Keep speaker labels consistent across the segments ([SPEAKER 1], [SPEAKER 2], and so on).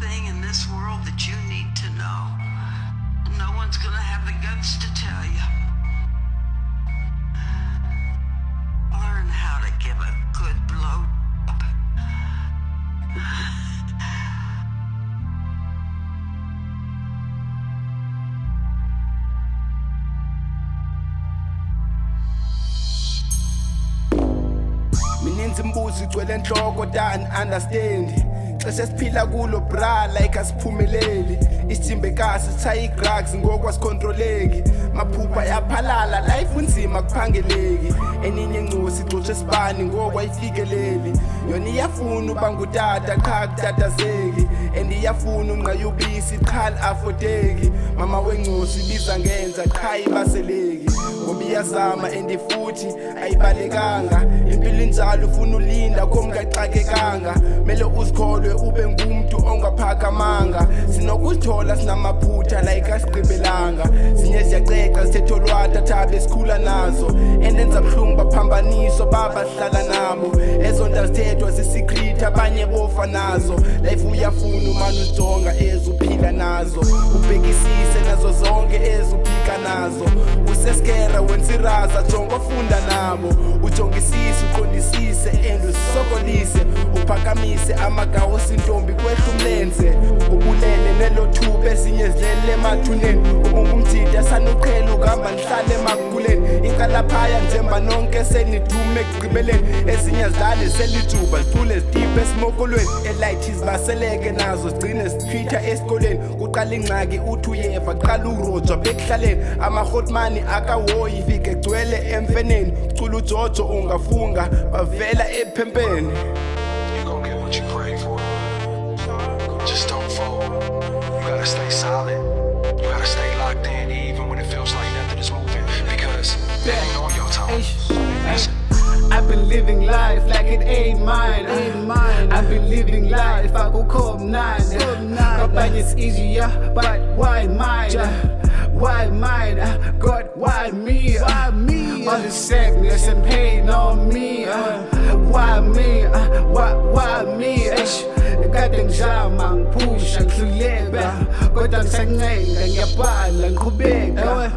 [SPEAKER 1] thing in this world that you need to know. No one's gonna have the guts to tell you. Learn how to give a good blow.
[SPEAKER 2] Mininzi imbuzi igcwele enhloko than understand. Xesha siphila kulo bra like asiphumeleli. Isijimbekasi sithayi drugs ngokwasikontroleki. Maphupha yaphalala life unzima kuphangeleki. Eninye ingcosi igcoshe isibani ngokwayifikeleli. Yona iyafuna uba ngutata qha kutatazeki. And iyafuna unqaya ubisi qha li-afodeki. Mama wengcosi ibiza ngenza qha ibaseleki. Ngoba iyazama and futhi ayibalekanga. Impilo injalo ufuna ulinda komngaxakekanga. Mele uzikholwe ube ngumuntu ongaphakamanga. Sinokuzithola sinamaphutha like asigqibelanga. Sinye siyaceqa sithethe olwata thabe sikhula nazo. Endenza buhlungu baphambaniso baba sihlala nabo. Ezo nto zithethwa zisecret abanye bofa nazo. Life uyafuna umane uzijonga ezuphila nazo. Ubhekisise nazo zonke ezuphika nazo. Useskera wenza iraza jonga ofunda nabo. Ujongisise uqondisise and usokolise. Uphakamise amagawo sintombi kwehla umlenze. Ubulele nelo thuba ezinye zilele emathuneni. Ubungumthida sanuqhela ukuhamba nihlale emakuleni. Inkalaphaya njemba nonke senidume ekugqibeleni. Ezinye zidlale selijuba zithule zidiphe esimokolweni. Elight zibaseleke nazo zigcine zitreat esikoleni. Kuqala ingxaki uthi uyeva qala urojwa bekuhlaleni. Ama-hotmani akawoyi ifike egcwele emfeneni. Ucula uJojo ungafunga bavela ephempeni.
[SPEAKER 3] You gon' get what you pray for. Just don't fold. You gotta stay solid. You gotta stay locked in even when it feels like nothing is moving. Because it ain't on your time.
[SPEAKER 4] I've been living life like it ain't mine. I've been living life, I go come nine. But it's easier, but why mine? Why mine? God, why me? All the sadness and pain on me. Why me? Why me? Kade ngizama ngiphusha ngihluleka kodwa ngisancenga ngiyabhala ngiqhubeka.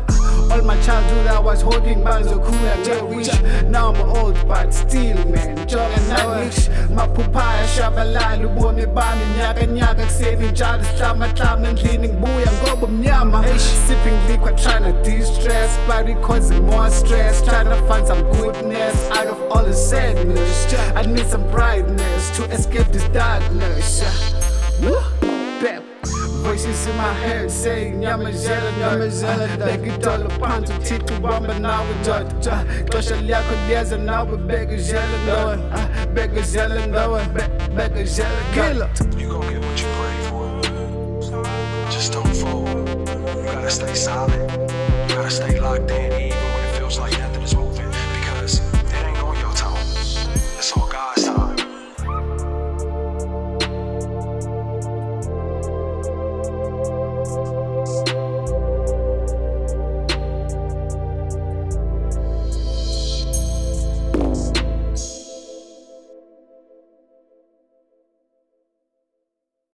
[SPEAKER 4] All my childhood I was holding bazokhula nje-wish. Now I'm old but still man njonga nanish. Maphupha shabalala ubomi bami nyaka kuseni njalo sihlama endlini ngibuya ngoba mnyama. Sipping liquor trying to de-stress but it causing more stress. Trying to find some goodness out of all the sadness. I need some brightness to escape this darkness. Pep. Voices in my head saying Nyamazela Beg it all upon to Titi Wamba now with Judge Tosha Liako Liaza now with Begazella Noah Begazella Noah Begazella Killer.
[SPEAKER 3] You gon' get what you pray for. Just don't fold. You gotta stay solid. You gotta stay locked in